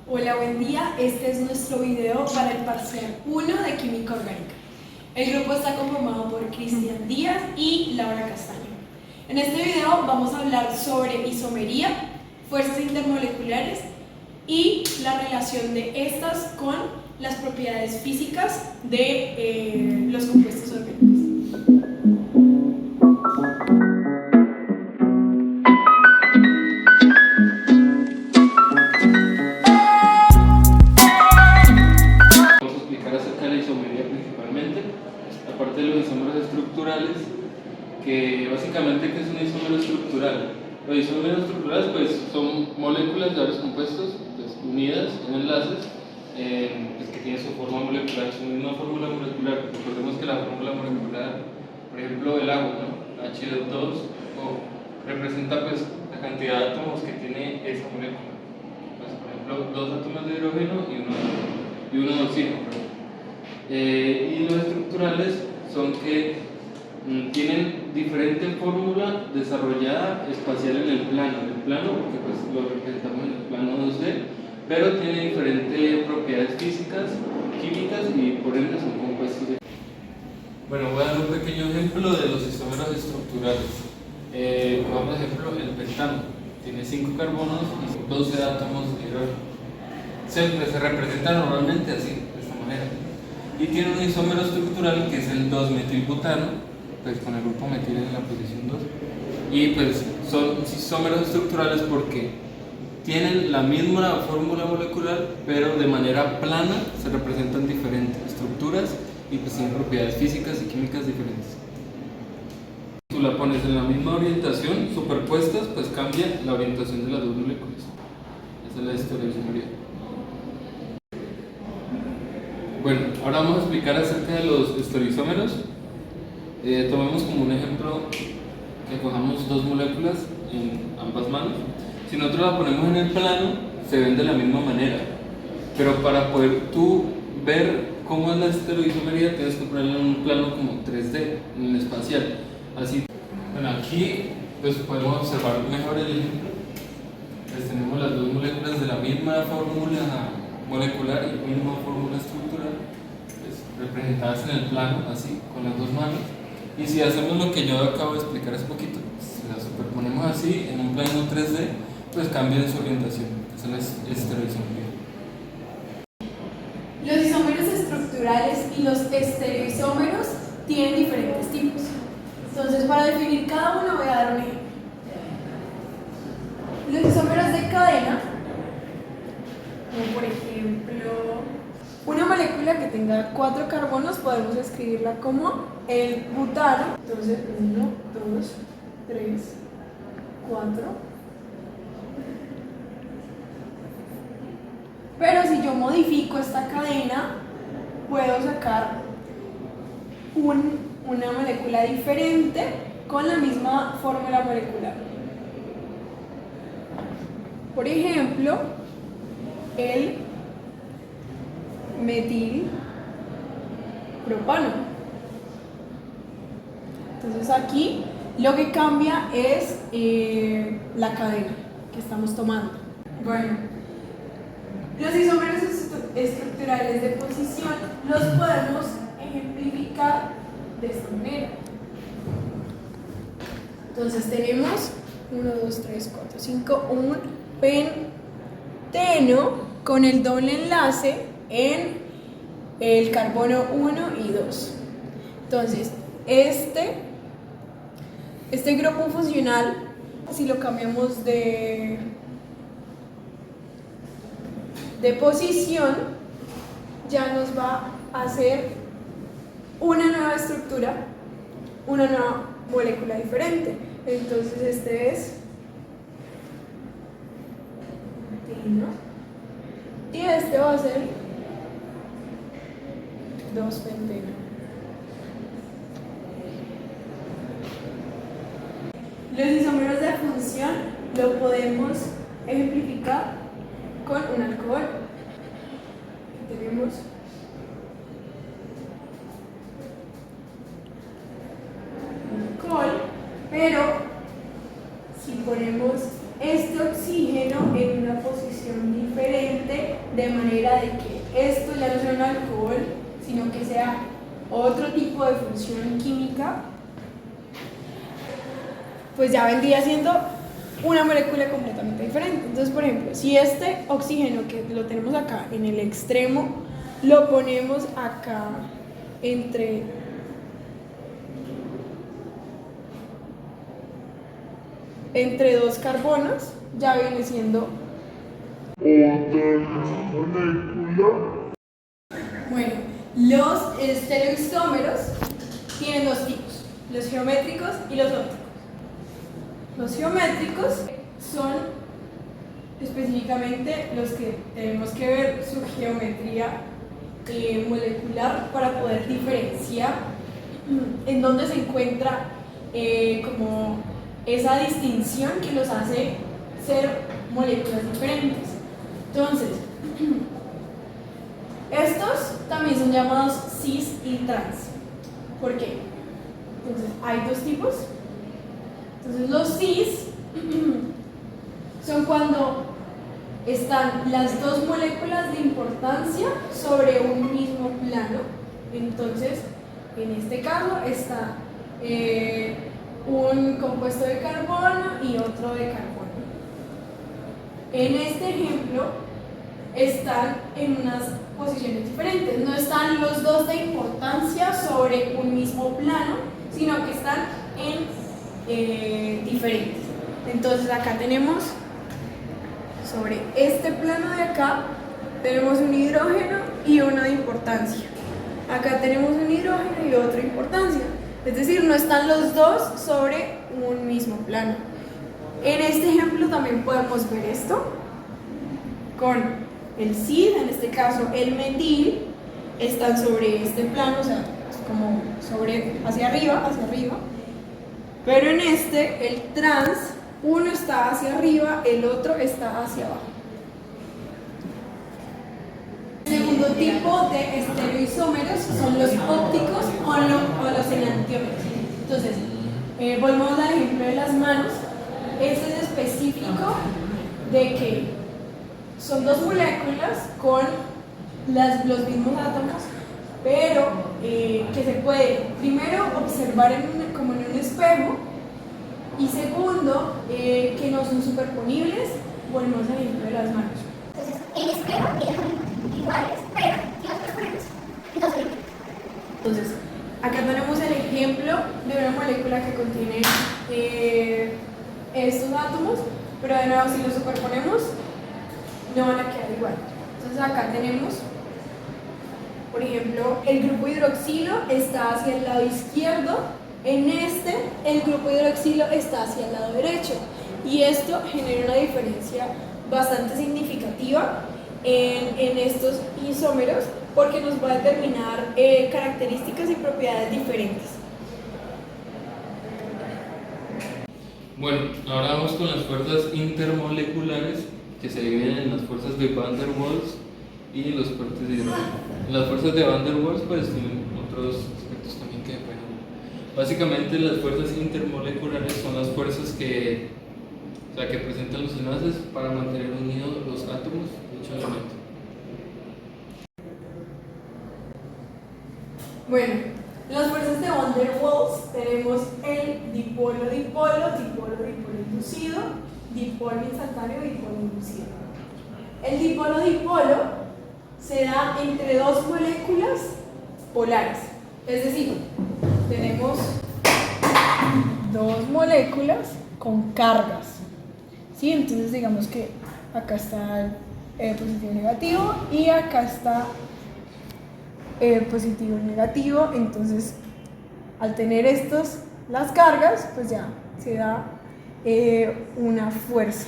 Hola, buen día. Este es nuestro video para el parcial 1 de Química Orgánica. El grupo está conformado por Cristian Díaz y Laura Castaño. En este video vamos a hablar sobre isomería, fuerzas intermoleculares y la relación de estas con las propiedades físicas de los compuestos orgánicos. Aparte de los isómeros estructurales, que básicamente ¿qué es un isómero estructural? Los isómeros estructurales pues, son moléculas de varios compuestos pues, unidas en enlaces pues, que tienen su forma molecular, su misma fórmula molecular. Recordemos que la fórmula molecular, por ejemplo, del agua, ¿no? H2O, representa pues, la cantidad de átomos que tiene esa molécula. Pues, por ejemplo, 2 átomos de hidrógeno y uno de oxígeno. Y los estructurales son que tienen diferente fórmula desarrollada espacial en el plano, porque pues lo representamos en el plano 2D, pero tiene diferentes propiedades físicas, químicas y por ende son compuestos. Bueno, voy a dar un pequeño ejemplo de los isómeros estructurales. Por ejemplo, el pentano tiene 5 carbonos y 12 átomos de hidrógeno. Se representa normalmente así, de esta manera. Y tiene un isómero estructural que es el 2-metilbutano, pues con el grupo metil en la posición 2. Y pues son isómeros estructurales porque tienen la misma fórmula molecular, pero de manera plana se representan diferentes estructuras y pues tienen propiedades físicas y químicas diferentes. Tú la pones en la misma orientación, superpuestas, pues cambia la orientación de las dos moléculas. Esa es la estereoisomería. Bueno, ahora vamos a explicar acerca de los estereoisómeros. Tomemos como un ejemplo que cojamos 2 moléculas en ambas manos. Si nosotros la ponemos en el plano, se ven de la misma manera. Pero para poder tú ver cómo es la estereoisomería, tienes que ponerla en un plano como 3D, en el espacial. Así. Bueno, aquí pues, podemos observar mejor el ejemplo. Pues tenemos las 2 moléculas de la misma fórmula molecular y misma fórmula estructural, pues, representadas en el plano, así, con las 2 manos. Y si hacemos lo que yo acabo de explicar hace poquito, si las superponemos así en un plano 3D, pues cambian su orientación. Esa es la estereoisomería. Los isómeros estructurales y los estereoisómeros tienen diferentes tipos. Entonces, para definir cada uno voy a dar un ejemplo. Los isómeros de cadena, como por ejemplo, una molécula que tenga 4 carbonos, podemos escribirla como el butano. Entonces, 1, 2, 3, 4. Pero si yo modifico esta cadena, puedo sacar una molécula diferente con la misma fórmula molecular. Por ejemplo, el metilpropano. Entonces aquí lo que cambia es la cadena que estamos tomando. Bueno, los isómeros estructurales de posición los podemos ejemplificar de esta manera. Entonces tenemos 1, 2, 3, 4, 5, un penteno con el doble enlace en el carbono 1 y 2. Entonces, este grupo funcional, si lo cambiamos de posición, ya nos va a hacer una nueva estructura, una nueva molécula diferente. Entonces, este es penteno y este va a ser 2-penteno. Los isómeros de función lo podemos ejemplificar con un alcohol. Tenemos un alcohol, pero si ponemos este oxígeno en una posición diferente, de manera de que esto ya no sea un alcohol, sino que sea otro tipo de función química, pues ya vendría siendo una molécula completamente diferente. Entonces, por ejemplo, si este oxígeno que lo tenemos acá en el extremo, lo ponemos acá entre dos carbonos, ya viene siendo otra molécula. Bueno, los estereoisómeros tienen dos tipos, los geométricos y los ópticos. Los geométricos son específicamente los que tenemos que ver su geometría molecular para poder diferenciar en dónde se encuentra como esa distinción que los hace ser moléculas diferentes. Entonces, estos también son llamados cis y trans. ¿Por qué? Entonces, hay dos tipos. Entonces, los cis son cuando están las dos moléculas de importancia sobre un mismo plano. Entonces, en este caso está un compuesto de carbono y otro de carbono. En este ejemplo, están en unas posiciones diferentes. No están los dos de importancia sobre un mismo plano, sino que están en diferentes. Entonces, acá tenemos sobre este plano de acá tenemos un hidrógeno y uno de importancia. Acá tenemos un hidrógeno y otro de importancia. Es decir, no están los dos sobre un mismo plano. En este ejemplo también podemos ver esto con el CID, en este caso el metil, están sobre este plano, o sea, como sobre hacia arriba, pero en este, el trans, uno está hacia arriba, el otro está hacia abajo. El segundo tipo de estereoisómeros son los ópticos o los enantiómeros. Entonces, volvemos al ejemplo de las manos. Este es específico de que son dos moléculas con los mismos átomos, pero que se puede primero observar como en un espejo, y segundo, que no son superponibles. Volvemos al ejemplo de las manos. Entonces, acá tenemos el ejemplo de una molécula que contiene estos átomos, pero de nuevo, si los superponemos, no van a quedar igual. Entonces, acá tenemos, por ejemplo, el grupo hidroxilo está hacia el lado izquierdo. En este, el grupo hidroxilo está hacia el lado derecho, y esto genera una diferencia bastante significativa en estos isómeros, porque nos va a determinar características y propiedades diferentes. Bueno, ahora vamos con las fuerzas intermoleculares, que se dividen en las fuerzas de Van der Waals y los fuerzas de hidrógeno. Las fuerzas de Van der Waals pues tienen otros aspectos también que dependen. Básicamente, las fuerzas intermoleculares son las fuerzas que presentan los enlaces para mantener unidos los átomos de dicho elemento. Bueno, las fuerzas de Van der Waals tenemos el dipolo-dipolo, dipolo-dipolo inducido, dipolo instantáneo y dipolo inducido. El dipolo-dipolo se da entre dos moléculas polares, es decir, tenemos dos moléculas con cargas, ¿sí? Entonces digamos que acá está el positivo y negativo, y acá está positivo y negativo. Entonces, al tener las cargas, pues ya se da una fuerza,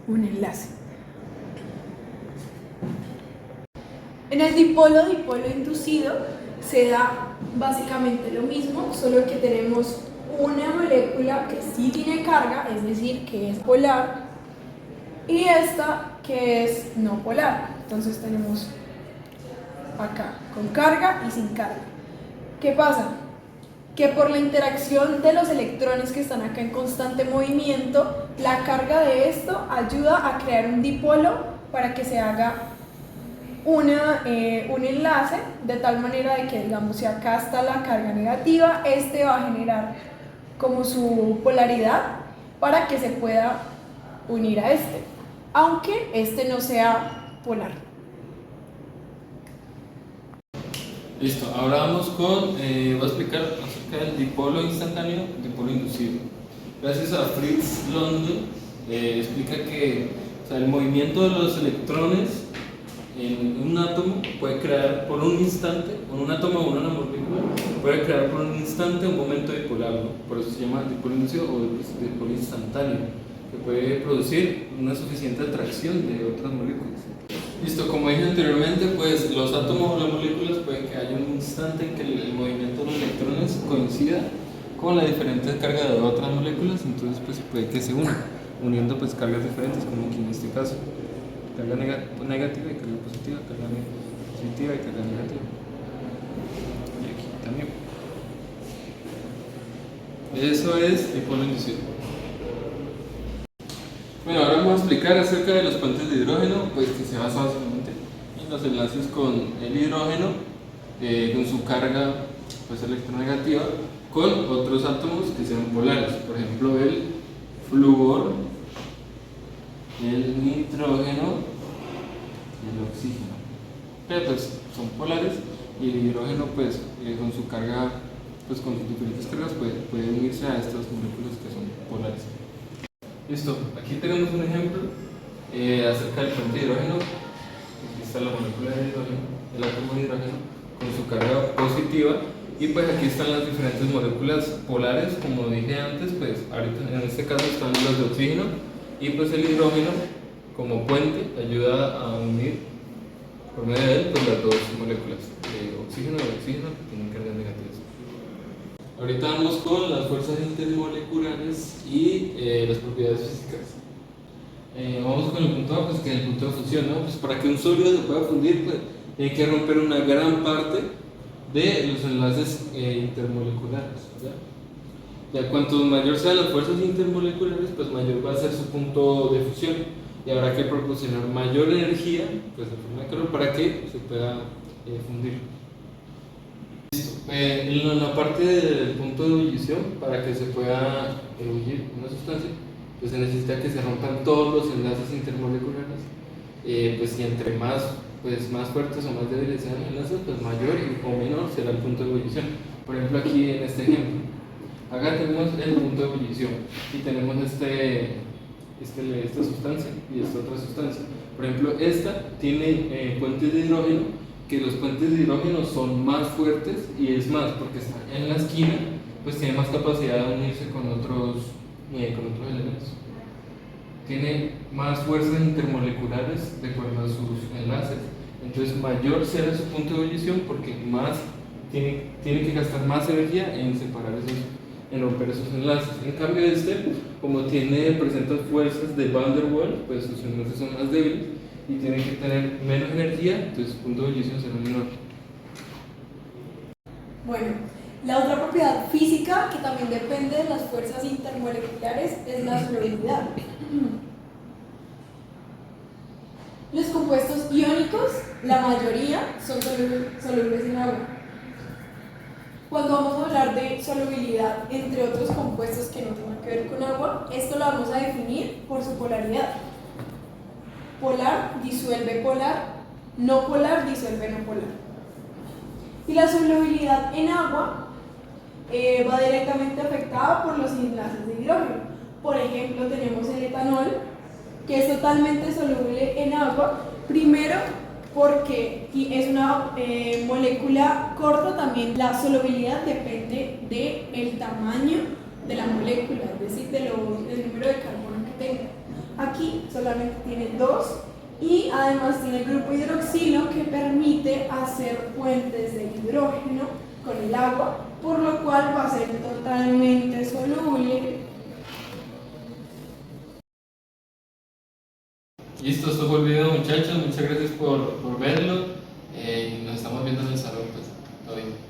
un enlace. En el dipolo-dipolo inducido se da básicamente lo mismo, solo que tenemos una molécula que sí tiene carga, es decir, que es polar, y esta que es no polar. Entonces tenemos acá con carga y sin carga. ¿Qué pasa? Que por la interacción de los electrones que están acá en constante movimiento, la carga de esto ayuda a crear un dipolo para que se haga un enlace de tal manera de que, digamos, si acá está la carga negativa, este va a generar como su polaridad para que se pueda unir a este, aunque este no sea polar. Listo, ahora vamos con, voy a explicar acerca del dipolo instantáneo, dipolo inducido. Gracias a Fritz London, explica que, o sea, el movimiento de los electrones en un átomo puede crear por un instante, en un átomo o una molécula, puede crear por un instante un momento dipolar, ¿no? Por eso se llama dipolo inducido o dipolo instantáneo, que puede producir una suficiente atracción de otras moléculas. Listo, como dije anteriormente, pues los átomos o las moléculas pueden que haya un instante en que el movimiento de los electrones coincida con la diferente carga de otras moléculas, entonces pues puede que se unan, uniendo pues cargas diferentes, como aquí en este caso, carga negativa y carga positiva, carga positiva y carga negativa. Y aquí también. Eso es dipolo inducido. Bueno, ahora vamos a explicar acerca de los puentes de hidrógeno, pues que se basa básicamente en los enlaces con el hidrógeno, con su carga pues electronegativa, con otros átomos que sean polares, por ejemplo el flúor, el nitrógeno y el oxígeno. Pero pues son polares y el hidrógeno pues con su carga, pues con sus diferentes cargas puede unirse a estas moléculas que son polares. Listo, aquí tenemos un ejemplo acerca del puente de hidrógeno. Aquí está la molécula de hidrógeno, el átomo de hidrógeno con su carga positiva, y pues aquí están las diferentes moléculas polares, como dije antes, pues ahorita en este caso están las de oxígeno, y pues el hidrógeno como puente ayuda a unir por medio de él pues las dos moléculas de oxígeno y oxígeno que tienen cargas negativas. Ahorita vamos con las fuerzas intermoleculares y las propiedades físicas. Vamos con el punto A, pues que es el punto de fusión, ¿no? Pues para que un sólido se pueda fundir, pues tiene que romper una gran parte de los enlaces intermoleculares, ya cuanto mayor sean las fuerzas intermoleculares, pues mayor va a ser su punto de fusión, y habrá que proporcionar mayor energía, pues en forma de calor, para que se pueda fundir. En la parte del punto de ebullición, para que se pueda ebullir una sustancia, pues se necesita que se rompan todos los enlaces intermoleculares, pues y entre más fuertes o más débiles sean los enlaces, pues mayor o menor será el punto de ebullición. Por ejemplo, aquí en este ejemplo, acá tenemos el punto de ebullición y tenemos esta sustancia y esta otra sustancia. Por ejemplo, esta tiene puentes de hidrógeno, que los puentes de hidrógeno son más fuertes, y es más, porque está en la esquina, pues tiene más capacidad de unirse con otros elementos. Tiene más fuerzas intermoleculares de acuerdo a sus enlaces, entonces mayor será su punto de ebullición porque más tiene que gastar más energía en separar en romper esos enlaces. En cambio como presenta fuerzas de Van der Waals, pues sus enlaces son más débiles y tiene que tener menos energía, entonces su punto de ebullición será menor. Bueno, la otra propiedad física que también depende de las fuerzas intermoleculares es la solubilidad. Los compuestos iónicos, la mayoría, son solubles en agua. Cuando vamos a hablar de solubilidad entre otros compuestos que no tengan que ver con agua, esto lo vamos a definir por su polaridad. Polar disuelve polar, no polar disuelve no polar. Y la solubilidad en agua va directamente afectada por los enlaces de hidrógeno. Por ejemplo, tenemos el etanol, que es totalmente soluble en agua, primero porque es una molécula corta. También la solubilidad depende del tamaño de la molécula, es decir, del número de carbono que tenga. Aquí solamente tiene 2 y además tiene el grupo hidroxilo, que permite hacer puentes de hidrógeno con el agua, por lo cual va a ser totalmente soluble. Listo, esto fue el video, muchachos, muchas gracias por verlo, y nos estamos viendo en el salón, pues, todo bien.